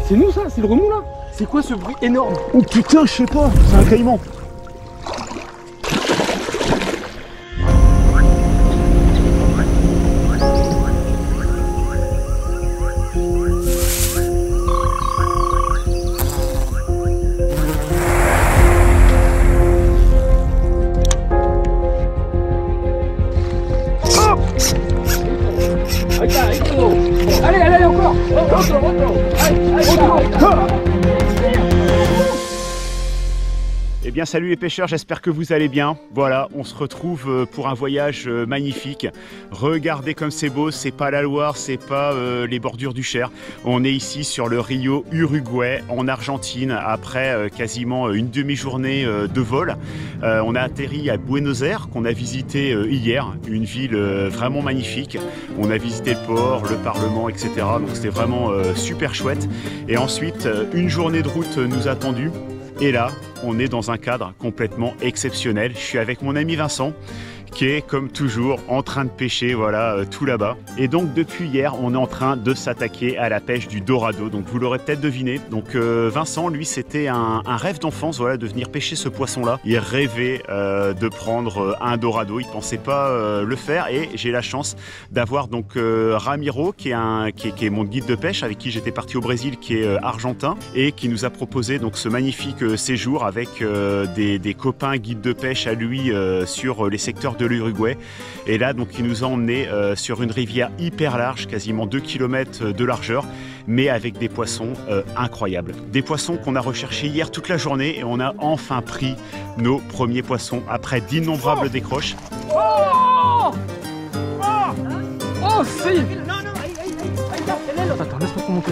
C'est nous ça, c'est le remous là. C'est quoi ce bruit énorme? Oh putain, je sais pas, c'est un caïman. Allez, allez, encore. Eh bien salut les pêcheurs, j'espère que vous allez bien. Voilà, on se retrouve pour un voyage magnifique. Regardez comme c'est beau, c'est pas la Loire, c'est pas les bordures du Cher. On est ici sur le Rio Uruguay en Argentine après quasiment une demi-journée de vol. On a atterri à Buenos Aires qu'on a visité hier, une ville vraiment magnifique. On a visité le port, le Parlement, etc. Donc c'était vraiment super chouette. Et ensuite, une journée de route nous a attendu. Et là, on est dans un cadre complètement exceptionnel. Je suis avec mon ami Vincent, qui est comme toujours en train de pêcher, voilà, tout là-bas. Et donc depuis hier, on est en train de s'attaquer à la pêche du dorado. Donc vous l'aurez peut-être deviné. Donc Vincent, lui, c'était un rêve d'enfance, voilà, de venir pêcher ce poisson-là. Il rêvait de prendre un dorado. Il pensait pas le faire. Et j'ai la chance d'avoir donc Ramiro, qui est mon guide de pêche, avec qui j'étais parti au Brésil, qui est argentin et qui nous a proposé donc ce magnifique séjour avec des copains guides de pêche à lui sur les secteurs de l'Uruguay. Et là donc il nous a emmené sur une rivière hyper large, quasiment 2 km de largeur, mais avec des poissons incroyables. Des poissons qu'on a recherchés hier toute la journée et on a enfin pris nos premiers poissons après d'innombrables décroches. Oh, si. Attends, laisse-moi remonter.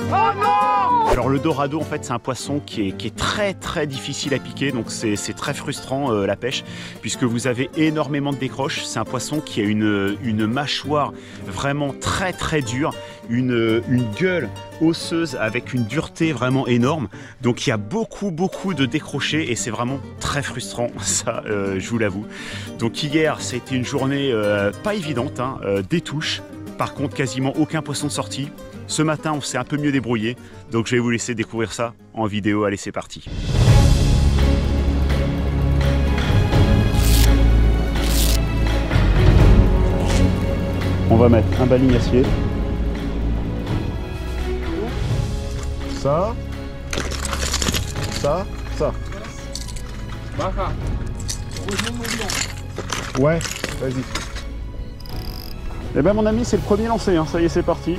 Oh non! Alors le dorado en fait c'est un poisson qui est très très difficile à piquer, donc c'est très frustrant la pêche, puisque vous avez énormément de décroches. C'est un poisson qui a une mâchoire vraiment très très dure, une gueule osseuse avec une dureté vraiment énorme, donc il y a beaucoup de décrochés et c'est vraiment très frustrant, ça je vous l'avoue. Donc hier c'était une journée pas évidente, hein, des touches, par contre quasiment aucun poisson de sortie. Ce matin, on s'est un peu mieux débrouillé, donc je vais vous laisser découvrir ça en vidéo. Allez, c'est parti. On va mettre un balignacier. Ça. Ouais, vas-y. Eh ben mon ami, c'est le premier lancé, hein. Ça y est, c'est parti.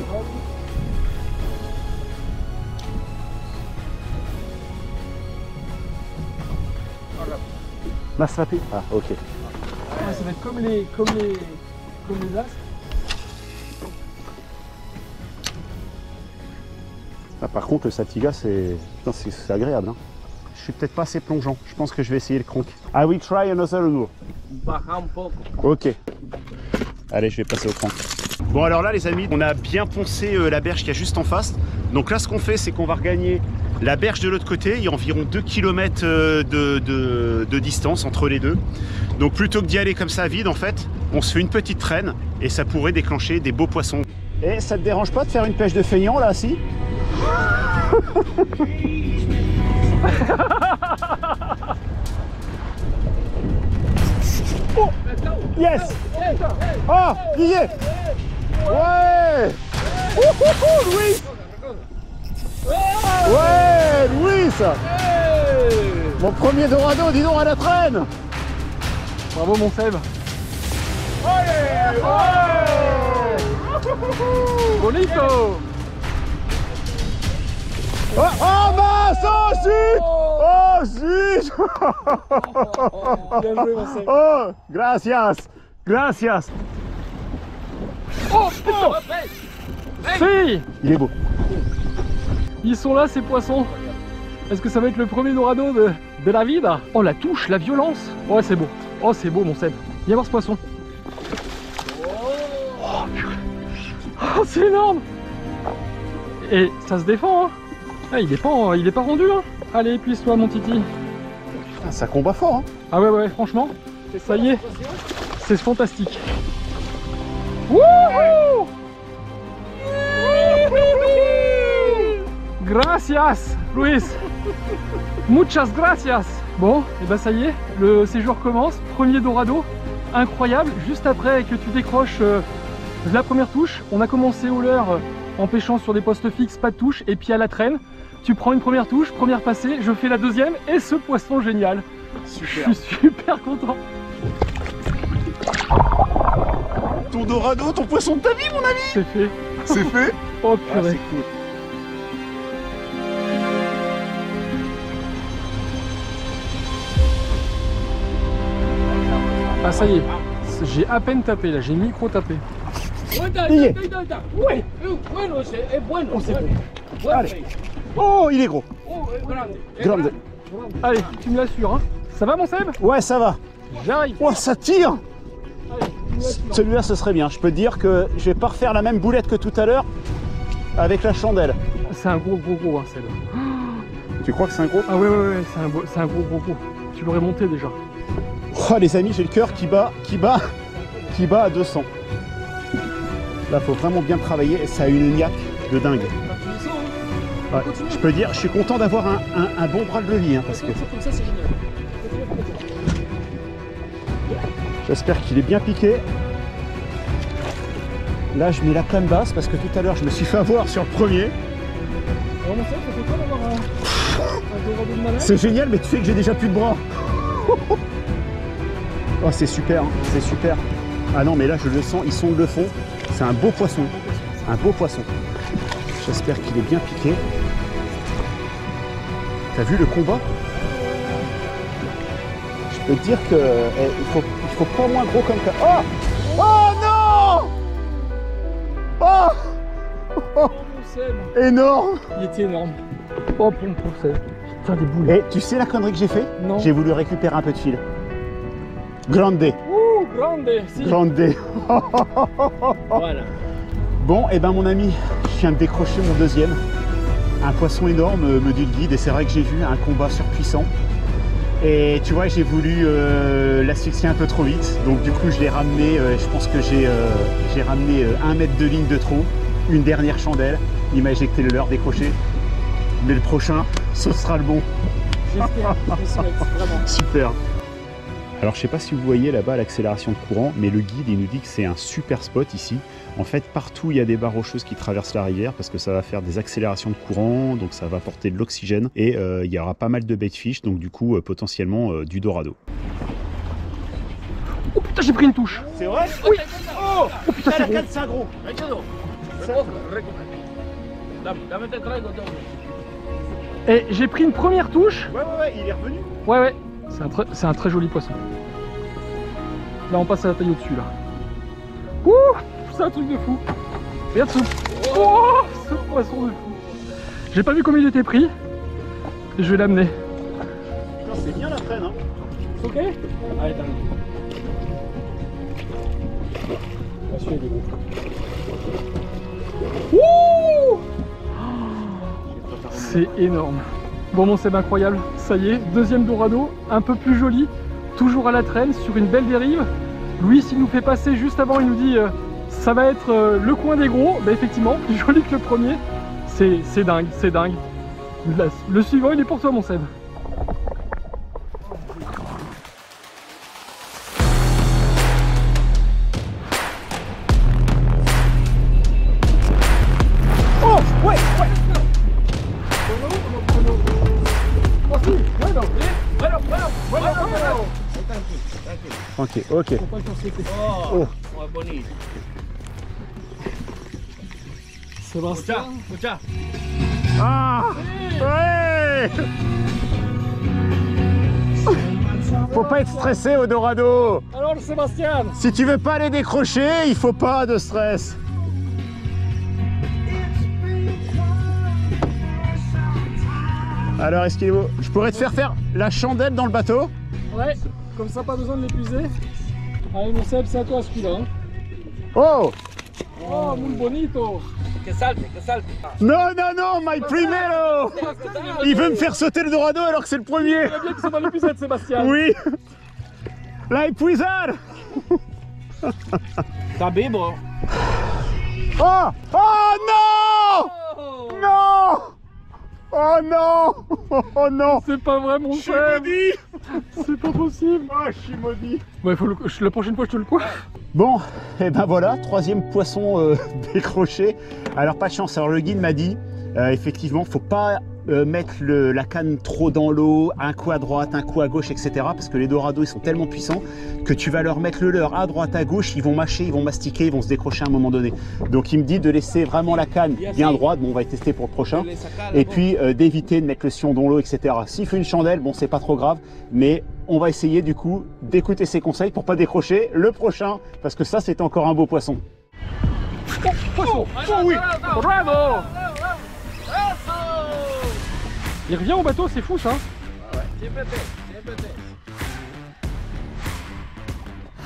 Massapé. Ah, ok. Ouais, ça va être comme les as. Ah, par contre, le Satiga, c'est agréable. Hein. Je suis peut-être pas assez plongeant. Je pense que je vais essayer le crank. I will try another lure. Baja un poco. Ok. Allez, je vais passer au crank. Bon, alors là, les amis, on a bien poncé la berge qui est juste en face. Donc là, ce qu'on fait, c'est qu'on va regagner la berge de l'autre côté. Il y a environ 2 km de distance entre les deux. Donc plutôt que d'y aller comme ça vide, en fait, on se fait une petite traîne et ça pourrait déclencher des beaux poissons. Et ça te dérange pas de faire une pêche de feignant là, si? Oh, yes! Oh, il y est! Ouais! Louis! Ouais, Louis! Mon premier dorado, dis donc, à la traîne! Bravo mon Seb. Allez! Ouais! Bonito. Oh, oh mince! Oh, zut! Oh, zut! Bien joué mon Seb. Oh, gracias! Gracias! Oh putain! Si! Il est beau. Ils sont là ces poissons. Est-ce que ça va être le premier dorado de la vida? Oh la touche, la violence. Oh c'est beau. Oh c'est beau mon Seb. Viens voir ce poisson. Oh purée. Oh c'est énorme. Et ça se défend hein. Ah, il est pas rendu hein. Allez, épuise-toi mon titi. Putain, ça combat fort hein. Ah ouais, franchement, ça y est, c'est fantastique. Wouhou! gracias, Luis. Muchas gracias. Bon, et bah ça y est, le séjour commence. Premier dorado, incroyable. Juste après que tu décroches la première touche, on a commencé au leurre en pêchant sur des postes fixes, pas de touche, et puis à la traîne. Tu prends une première touche, première passée, je fais la deuxième, et ce poisson génial. Super. Je suis super content. Ton dorado, ton poisson de ta vie, mon ami. C'est fait. C'est fait. Oh Ah, purée. c'est cool. Ah ça y est, j'ai à peine tapé là, j'ai micro tapé. est. Ouais. Bueno, es bueno. Oh, c'est bon. Allez. Oh, il est gros. Oh, es grande. Es Grande. Allez, tu me l'assures, hein. Ça va mon Seb? Ouais, ça va. J'arrive. Oh, ça tire. Allez, tu me l'assures. Celui-là, ce serait bien. Je peux te dire que je vais pas refaire la même boulette que tout à l'heure avec la chandelle. C'est un gros hein, Seb. Tu crois que c'est un gros? Ah ouais, c'est un gros. Tu l'aurais monté déjà. Oh, les amis, j'ai le cœur qui bat à 200. Là, faut vraiment bien travailler. Ça a une niaque de dingue. Ouais. Je peux dire, je suis content d'avoir un bon bras de levier, hein, parce que Comme ça, c'est génial. j'espère qu'il est bien piqué. Là, je mets la canne basse parce que tout à l'heure, je me suis fait avoir sur le premier. Alors mon Seb, ça fait quoi d'avoir un dorado de malade? C'est génial, mais tu sais que j'ai déjà plus de bras. Oh, c'est super, hein, c'est super. Ah non, mais là, je le sens, ils sonde le fond. C'est un beau poisson. Un beau poisson. J'espère qu'il est bien piqué. T'as vu le combat? Je peux te dire que il faut pas moins gros comme ça. Oh! Oh non! Oh! Oh mon Seb, Énorme! il était énorme. Oh pour Seb. Putain des boules. Et tu sais la connerie que j'ai fait? Non. J'ai voulu récupérer un peu de fil. Grande. Ouh, grande, si. Grande. Voilà. Bon, et ben mon ami, je viens de décrocher mon deuxième. Un poisson énorme, me dit le guide, et c'est vrai que j'ai vu un combat surpuissant. Et tu vois, j'ai voulu l'asphyxier un peu trop vite, donc du coup je l'ai ramené, je pense que j'ai ramené 1 mètre de ligne de trop, une dernière chandelle, il m'a éjecté le leurre décroché, mais le prochain, ce sera le bon. J'espère, vraiment. Super. Alors je sais pas si vous voyez là-bas l'accélération de courant, mais le guide il nous dit que c'est un super spot ici. En fait partout il y a des barres rocheuses qui traversent la rivière parce que ça va faire des accélérations de courant, donc ça va apporter de l'oxygène et il y aura pas mal de bait fish, donc du coup potentiellement du dorado. Oh putain, j'ai pris une touche. C'est vrai? Oui. Oh, Oh putain, c'est gros. c'est un gros. Échalo. Recoge. Dame te traigo todo. Et j'ai pris une première touche. Ouais, il est revenu. Ouais. C'est un très joli poisson. Là, on passe à la taille au-dessus, là. Ouh, c'est un truc de fou. Regarde ce... Oh, ce poisson de fou. J'ai pas vu comme il était pris. Je vais l'amener. Putain, c'est bien la traîne, hein. C'est ok? Allez, t'as celui-là, il est gros. Ouh, c'est énorme. Bon, mon Seb, incroyable. Ça y est, deuxième dorado, un peu plus joli, toujours à la traîne, sur une belle dérive. Louis, il nous fait passer juste avant, il nous dit ça va être le coin des gros. Bah, effectivement, plus joli que le premier. C'est dingue, c'est dingue. Le suivant, il est pour toi, mon Seb. Oh, ouais. Ok. Oh, muy bonito. Sébastien. Escucha. Ah, ouais. Faut pas être stressé au dorado. Alors, Sébastien. Si tu veux pas les décrocher, il faut pas de stress. Alors, est-ce qu'il est beau? Je pourrais te faire la chandelle dans le bateau? Ouais, comme ça, pas besoin de l'épuiser. Allez, mon Seb, c'est à toi celui-là. Hein. Oh! Oh, muy bonito. Que salte, que salte. Non, my primero! Il veut me faire sauter le dorado alors que c'est le premier! Il va bien que ça va l'épuisette, Sébastien. Oui! La épuisade! Está vivo. Oh! Oh non! Oh. Non! Oh non. Oh non. C'est pas vrai mon Je suis frère. maudit. C'est pas possible. Oh, je suis maudit. Bon, la prochaine fois je te le coiffe. Bon, et ben voilà, troisième poisson décroché. Alors pas de chance, alors le guide m'a dit, effectivement, faut pas mettre la canne trop dans l'eau, un coup à droite, un coup à gauche, etc. Parce que les dorados, ils sont tellement puissants que tu vas leur mettre le leurre à droite, à gauche, ils vont mâcher, ils vont mastiquer, ils vont se décrocher à un moment donné. Donc il me dit de laisser vraiment la canne bien droite, bon on va y tester pour le prochain, et puis d'éviter de mettre le sion dans l'eau, etc. S'il fait une chandelle, bon c'est pas trop grave, mais on va essayer du coup d'écouter ses conseils pour pas décrocher le prochain, parce que ça c'est encore un beau poisson. Oh, poisson. Oh oui. Bravo. Il revient au bateau, c'est fou ça.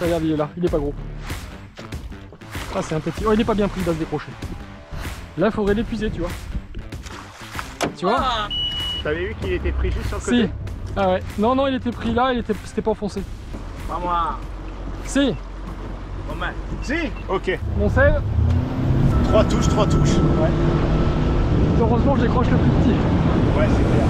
Regarde, il est là, il est pas gros. Ah, c'est un petit. Oh, il est pas bien pris, il va se décrocher. Là, il faudrait l'épuiser, tu vois. Tu vois? T'avais vu qu'il était pris juste sur le côté? Si. Ah ouais. Non, non, il était pris là, c'était pas enfoncé. Si. Si. Ok. Mon sel. 3 touches, 3 touches. Ouais. Heureusement, je décroche le plus petit. Ouais, c'est clair.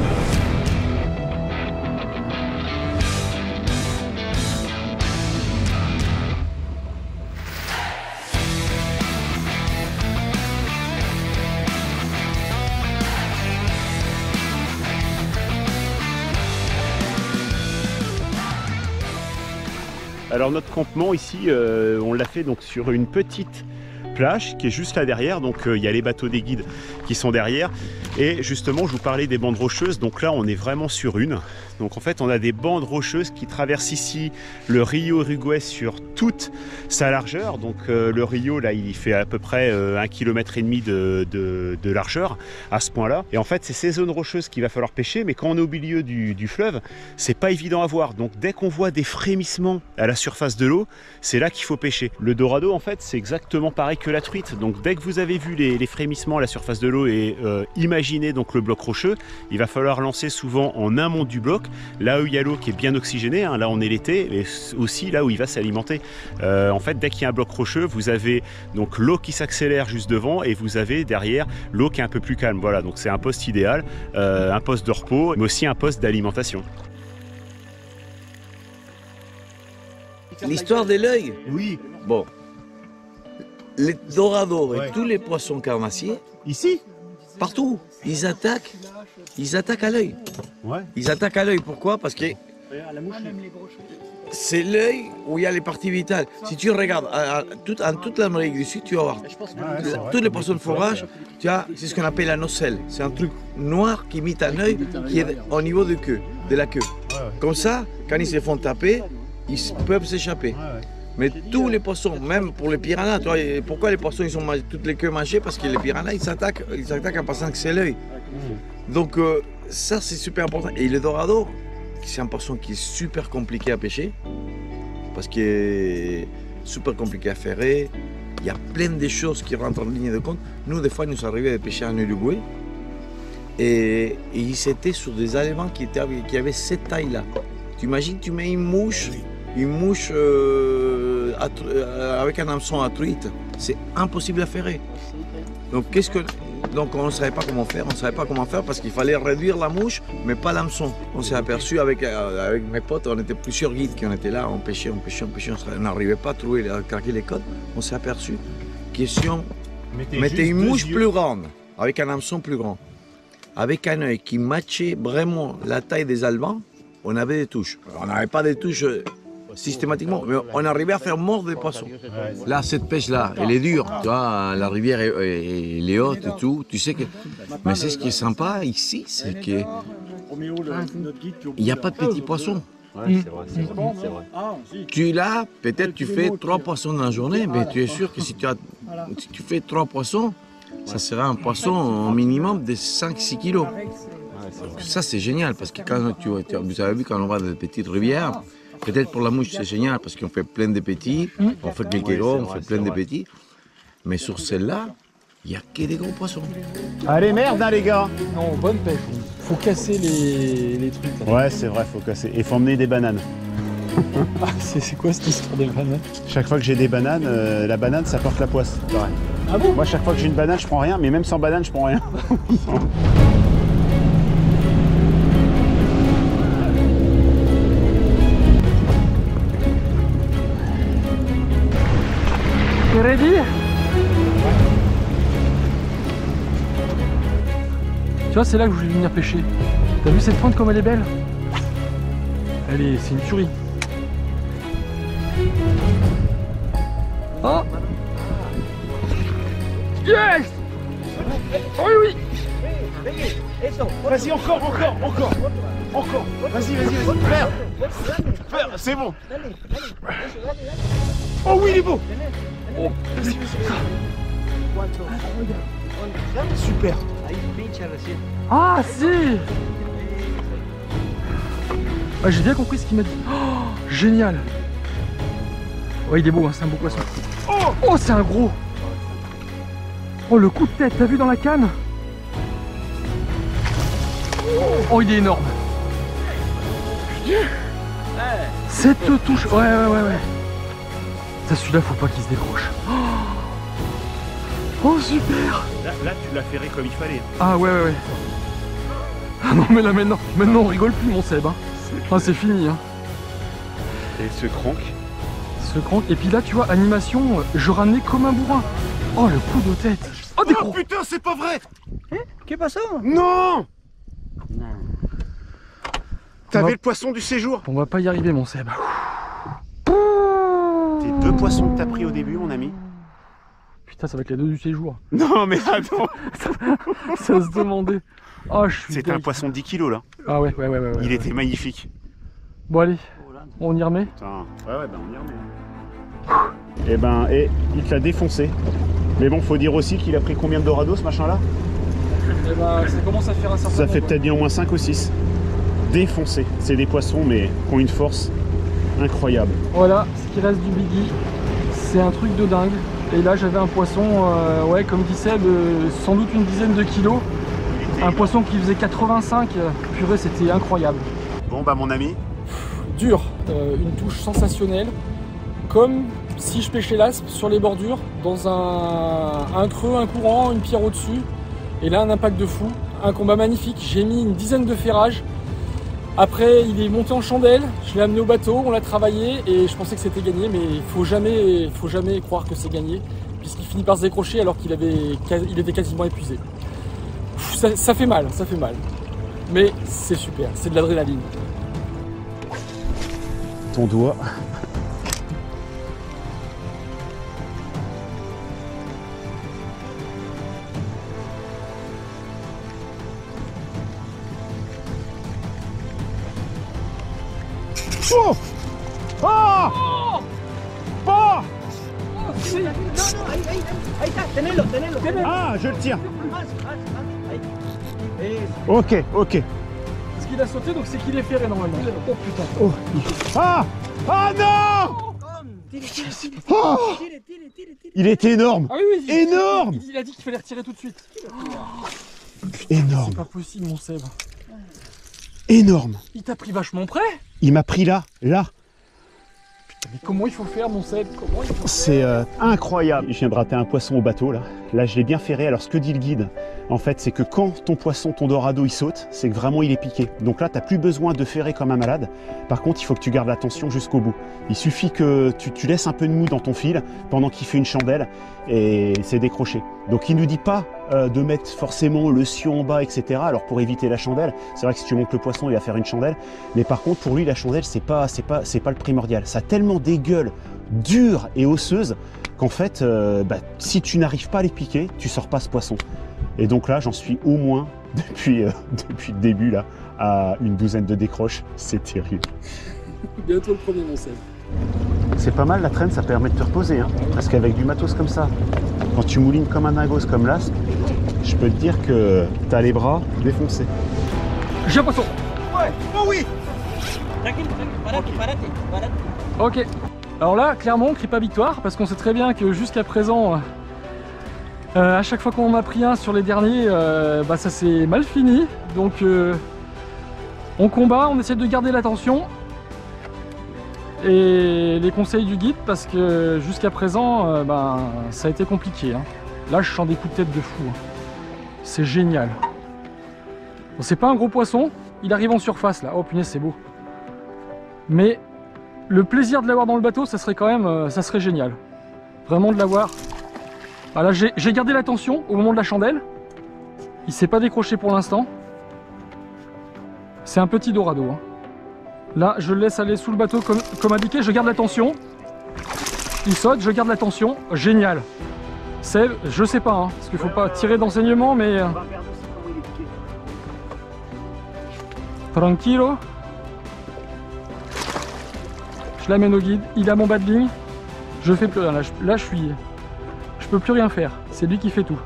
Alors notre campement ici, on l'a fait donc sur une petite plage qui est juste là derrière, donc il y a les bateaux des guides qui sont derrière, et justement je vous parlais des bandes rocheuses, donc là on est vraiment sur une. Donc en fait on a des bandes rocheuses qui traversent ici le Rio Uruguay sur toute sa largeur. Donc le Rio là il fait à peu près 1,5 km de largeur à ce point là, et en fait c'est ces zones rocheuses qu'il va falloir pêcher, mais quand on est au milieu du fleuve c'est pas évident à voir. Donc dès qu'on voit des frémissements à la surface de l'eau, c'est là qu'il faut pêcher. Le dorado en fait c'est exactement pareil que la truite. Donc dès que vous avez vu les frémissements à la surface de l'eau et imaginez donc le bloc rocheux, il va falloir lancer souvent en amont du bloc, là où il y a l'eau qui est bien oxygénée, hein, là on est l'été, et aussi là où il va s'alimenter. En fait dès qu'il y a un bloc rocheux, vous avez donc l'eau qui s'accélère juste devant, et vous avez derrière l'eau qui est un peu plus calme. Voilà, donc c'est un poste idéal, un poste de repos, mais aussi un poste d'alimentation. L'histoire de l'œil. Oui. Bon. Les dorados Ouais. et tous les poissons carnassiers, Ici? partout, ils attaquent à l'œil. Ouais. Ils attaquent à l'œil. Pourquoi? Parce que c'est l'œil où il y a les parties vitales. Si tu regardes en toute l'Amérique du Sud, tu vas voir tous les poissons de forage, tu as c'est ce qu'on appelle la nocelle. C'est un truc noir qui imite un œil qui est au niveau de la queue. Comme ça, quand ils se font taper, ils peuvent s'échapper. Mais tous les poissons, même pour les piranhas, tu vois, pourquoi les poissons ils ont toutes les queues mangées? Parce que les piranhas ils s'attaquent en pensant que c'est l'œil. Donc ça c'est super important. Et le dorado, c'est un poisson qui est super compliqué à pêcher, parce qu'il est super compliqué à ferrer. Il y a plein de choses qui rentrent en ligne de compte. Nous des fois il nous arrivait de pêcher en Uruguay, et ils étaient sur des aliments qui avaient cette taille-là. Tu imagines, tu mets une mouche avec un hameçon à truite, c'est impossible à ferrer. Donc on ne savait pas comment faire, parce qu'il fallait réduire la mouche, mais pas l'hameçon. On s'est aperçu avec mes potes, on était plusieurs guides qui étaient là, on pêchait, on n'arrivait pas à craquer les codes. On s'est aperçu que si on mettait une mouche plus grande, avec un hameçon plus grand, avec un œil qui matchait vraiment la taille des albans, on avait des touches. On n'avait pas des touches systématiquement, mais on arrivait à faire mordre des poissons. Là, cette pêche-là, elle est dure, tu vois, la rivière elle est haute et tout, tu sais que... Mais c'est ce qui est sympa ici, c'est qu'il n'y a pas de petits poissons. Tu là, peut-être tu fais 3 poissons dans la journée, mais tu es sûr que si tu fais 3 poissons, ça sera un poisson au minimum de 5-6 kilos. Ça c'est génial, parce que quand vous avez vu quand on va dans des petites rivières, peut-être pour la mouche c'est génial parce qu'on fait plein de petits, on fait quelques gros, on fait plein de petits, mais sur celle-là, il n'y a que des gros poissons. Allez, merde, hein, les gars. Non, bonne pêche. Faut casser les trucs. Là. Ouais, c'est vrai, faut casser. Et faut emmener des bananes. Ah, c'est quoi cette histoire des bananes? Chaque fois que j'ai des bananes, la banane ça porte la poisse. Ah bon? Moi, chaque fois que j'ai une banane, je prends rien, mais même sans banane, je prends rien. ready? Tu vois, c'est là que je voulais venir pêcher. T'as vu cette pointe comme elle est belle? C'est une tuerie. Oh! Yes! Oh oui, oui! Vas-y, encore. Vas-y. Faire, c'est bon. Oh oui, il est beau. Oh, vas-y. Super. ah si! Ah, j'ai bien compris ce qu'il m'a dit. Oh, génial! Ouais, il est beau, hein, c'est un beau poisson. Oh, c'est un gros! Oh, le coup de tête, t'as vu dans la canne? Oh, il est énorme! Cette touche, ouais. Ça, celui-là, faut pas qu'il se décroche. Oh, super! Là, tu l'as ferré comme il fallait. Ah ouais. Ah non, mais là, maintenant on rigole plus, mon Seb. Hein. Ah, c'est fini. Hein. Et ce crank. Et puis là, tu vois, animation, je ramenais comme un bourrin. Oh, le coup de tête. Oh, des gros. Putain, c'est pas vrai. ¿Qué pasó? Non. T'avais le poisson du séjour. On va pas y arriver, mon Seb. Tes 2 poissons que t'as pris au début, mon ami. Putain, ça va être les 2 du séjour. Non, mais attends. Ça se demandait. Oh, je suis C'était un poisson de 10 kilos, là. Ah ouais. Il était magnifique. Bon, allez, on y remet. Putain. Ouais, ben on y remet. Et ben, il te l'a défoncé. Mais bon, faut dire aussi qu'il a pris combien de dorado, ce machin-là? Et bah, ça commence à faire un certain Ça fait nombre. peut-être bien au moins 5 ou 6. Défoncé. C'est des poissons, mais qui ont une force incroyable. Voilà, ce qui reste du biggie, c'est un truc de dingue. Et là, j'avais un poisson, ouais, comme dit Seb, sans doute une dizaine de kilos. Un poisson qui faisait 85, purée, c'était incroyable. Bon, bah, mon ami. Dur, une touche sensationnelle, comme si je pêchais l'aspe sur les bordures, dans un creux, un courant, une pierre au-dessus. Et là, un impact de fou, un combat magnifique. J'ai mis une dizaine de ferrages. Après, il est monté en chandelle, je l'ai amené au bateau, on l'a travaillé et je pensais que c'était gagné, mais il faut jamais croire que c'est gagné, puisqu'il finit par se décrocher alors qu'il était quasiment épuisé. Ça fait mal, mais c'est super, c'est de l'adrénaline. Ton doigt. Oh! Ah! Ah! Ahí está, tenelo. Ah, je le tiens. Más, ahí. Ok. Ce qu'il a sauté, donc c'est qu'il est ferré normalement. Oh putain. Oh. Ah! Ah non! Oh! Il était énorme. Ah oui, Énorme. Il a dit qu'il fallait retirer tout de suite. Énorme. C'est pas possible, mon Seb. Énorme. Il t'a pris vachement près. Il m'a pris là. Mais comment il faut faire, mon Seb? Comment il faut faire? C'est incroyable. Je viens de rater un poisson au bateau là. Là, je l'ai bien ferré. Alors, ce que dit le guide, en fait, c'est que quand ton poisson, ton dorado, il saute, c'est que vraiment il est piqué. Donc là, tu n'as plus besoin de ferrer comme un malade. Par contre, il faut que tu gardes la tension jusqu'au bout. Il suffit que tu laisses un peu de mou dans ton fil pendant qu'il fait une chandelle et c'est décroché. Donc, il ne nous dit pas de mettre forcément le sion en bas, etc. Alors, pour éviter la chandelle, c'est vrai que si tu montes le poisson, il va faire une chandelle. Mais par contre, pour lui, la chandelle, c'est pas le primordial. Ça a tellement des gueules dures et osseuses qu'en fait, si tu n'arrives pas à les piquer, tu sors pas ce poisson. Et donc là, j'en suis au moins, depuis le début, là, à une douzaine de décroches. C'est terrible. Bientôt le premier, mon Seb. C'est pas mal, la traîne, ça permet de te reposer. Hein, parce qu'avec du matos comme ça, quand tu moulines comme un dingos, comme l'aspe, je peux te dire que t'as les bras défoncés. J'ai un poisson. Ouais, oh oui. Tranquille, parate. Ok. Alors là, clairement, on crie pas victoire, parce qu'on sait très bien que jusqu'à présent, à chaque fois qu'on en a pris un sur les derniers, ça s'est mal fini. Donc on combat, on essaie de garder l'attention et les conseils du guide, parce que jusqu'à présent, ça a été compliqué. Hein. Là, je sens des coups de tête de fou. Hein. C'est génial. Bon, c'est pas un gros poisson, il arrive en surface là. Oh punaise, c'est beau. Mais le plaisir de l'avoir dans le bateau, ça serait quand même, ça serait génial. Vraiment de l'avoir Ah là, j'ai gardé la tension au moment de la chandelle. Il s'est pas décroché pour l'instant. C'est un petit dorado. Hein. Là, je le laisse aller sous le bateau comme indiqué. Je garde la tension. Il saute, je garde la tension. Génial. Seb, je sais pas, hein, parce qu'il faut pas tirer d'enseignement, mais... Tranquillo. Je l'amène au guide. Il a mon bas de ligne. Je fais plus rien. Là, je peux plus rien faire. C'est lui qui fait tout.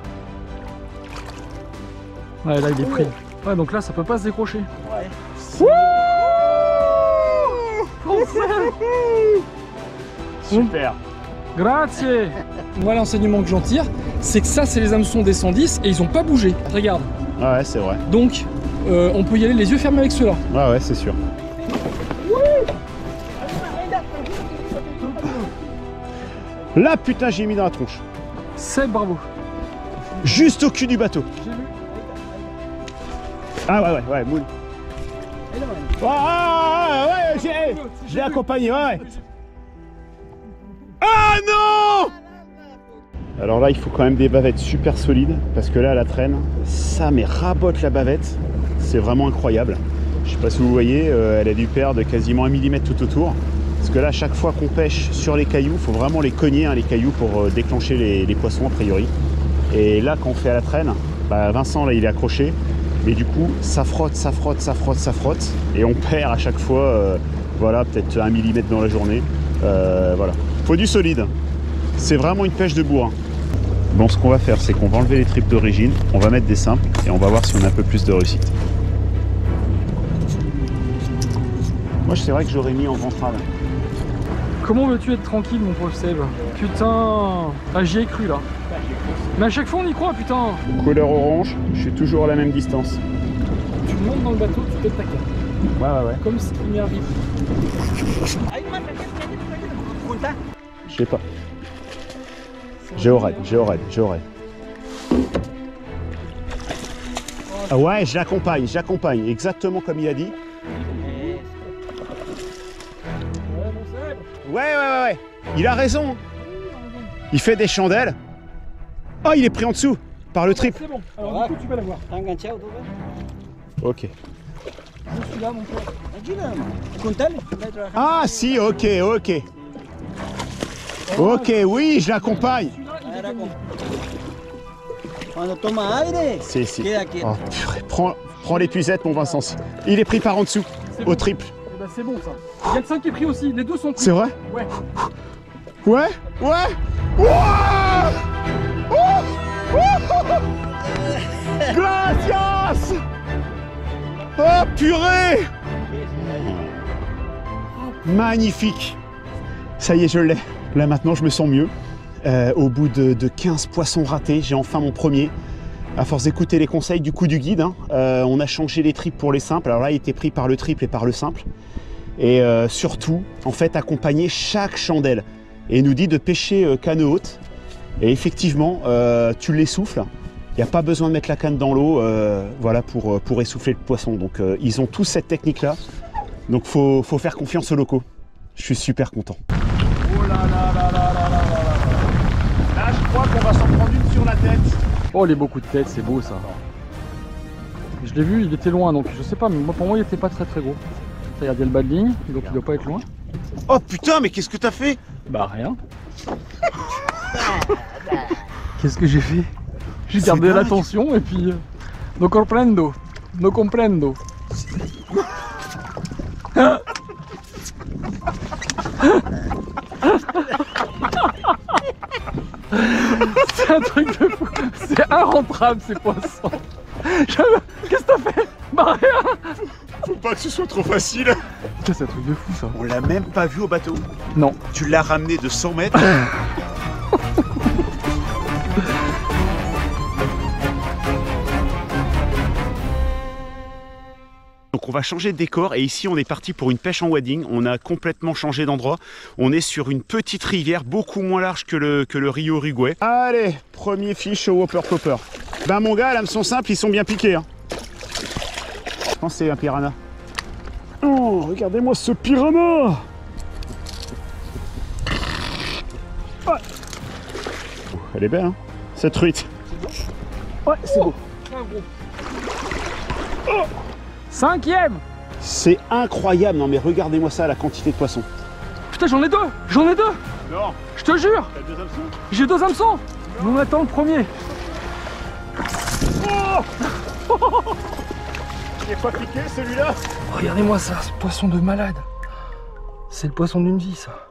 Ouais, là, il est pris. Ouais, donc là, ça peut pas se décrocher. Ouais. Super. Grazie. Moi, l'enseignement que j'en tire, c'est que ça, c'est les hameçons des 110 et ils ont pas bougé. Regarde. Ouais, c'est vrai. Donc, on peut y aller les yeux fermés avec ceux-là. Ouais, c'est sûr. Là, putain, j'ai mis dans la tronche. C'est bravo. Juste au cul du bateau. J'ai vu. Ah ouais, moule. Ouais, j'ai accompagné, ouais. Ah non! Alors là, il faut quand même des bavettes super solides, parce que là, à la traîne, ça mais rabote la bavette. C'est vraiment incroyable. Je sais pas si vous voyez, elle a dû perdre quasiment 1 mm tout autour. Parce que là, chaque fois qu'on pêche sur les cailloux, il faut vraiment les cogner, hein, les cailloux, pour déclencher les poissons, a priori. Et là, quand on fait à la traîne, bah, Vincent, là, il est accroché. Mais du coup, ça frotte, ça frotte, ça frotte, ça frotte. Et on perd à chaque fois, voilà, peut-être 1 mm dans la journée. Voilà. Faut du solide. C'est vraiment une pêche de bourrin. Bon, ce qu'on va faire, c'est qu'on va enlever les tripes d'origine, on va mettre des simples et on va voir si on a un peu plus de réussite. Moi, c'est vrai que j'aurais mis en ventral. Comment veux-tu être tranquille, mon pauvre Seb? Putain, ah, j'y ai cru là. Mais à chaque fois on y croit, putain. Couleur orange, je suis toujours à la même distance. Tu montes dans le bateau, tu pètes ta carte. Ouais. Comme ce qui m'est arrivé. Je sais pas. Géoride. Ah ouais, j'accompagne, exactement comme il a dit. Ouais. Il a raison. Il fait des chandelles. Oh, il est pris en dessous par le trip. C'est bon, alors du coup tu vas l'avoir. Ok. Je suis là, mon pote. Ah si, ok. Ok, oui, je l'accompagne. Si. Oh, purée, prends l'épuisette, mon Vincent. Il est pris par en dessous, bon. au triple. Eh ben, c'est bon ça. Il y a le 5 qui est pris aussi, les deux sont pris. C'est vrai? Ouais. Ouais. Gracias. Oh purée. Magnifique. Ça y est, je l'ai. Là maintenant, je me sens mieux. Au bout de 15 poissons ratés, j'ai enfin mon premier. À force d'écouter les conseils du coup du guide, hein, on a changé les triples pour les simples. Alors là, il était pris par le triple et par le simple. Et surtout, en fait, accompagner chaque chandelle. Et il nous dit de pêcher canne haute. Et effectivement, tu l'essouffles. Il n'y a pas besoin de mettre la canne dans l'eau, voilà, pour essouffler le poisson. Donc ils ont tous cette technique-là. Donc faut faire confiance aux locaux. Je suis super content. Oh là. Là, je crois qu'on va s'en prendre une sur la tête. Oh, les beaux coups de tête, c'est beau ça. Je l'ai vu, il était loin, donc je sais pas, mais pour moi il était pas très gros. Regarde, il y a le bas de ligne, donc il doit pas être loin. Oh putain, mais qu'est-ce que t'as fait? Bah rien. Qu'est-ce que j'ai fait? J'ai gardé l'attention et puis... No comprendo. C'est un truc de fou. C'est irrentrable ces poissons. Qu'est-ce que t'as fait? Bah rien. Faut pas que ce soit trop facile. Putain, c'est un truc de fou ça. On l'a même pas vu au bateau. Non. Tu l'as ramené de 100 mètres. Donc on va changer de décor et ici on est parti pour une pêche en wading. On a complètement changé d'endroit. On est sur une petite rivière beaucoup moins large que le Rio Uruguay. Allez, premier fiche au Whopper Popper. Ben mon gars, l'hameçon simple, ils sont bien piqués. Hein. Je pense que c'est un piranha. Oh, regardez-moi ce piranha. Elle est belle, hein. cette truite. Ouais, c'est beau. Oh, 5e. C'est incroyable. Non mais regardez-moi ça, la quantité de poissons. Putain, j'en ai deux. J'en ai deux. Non. Je te jure. T'as 2 hameçons? J'ai 2 hameçons. On attend le premier. Oh. Il est pas piqué celui-là? Regardez-moi ça, ce poisson de malade. C'est le poisson d'une vie, ça.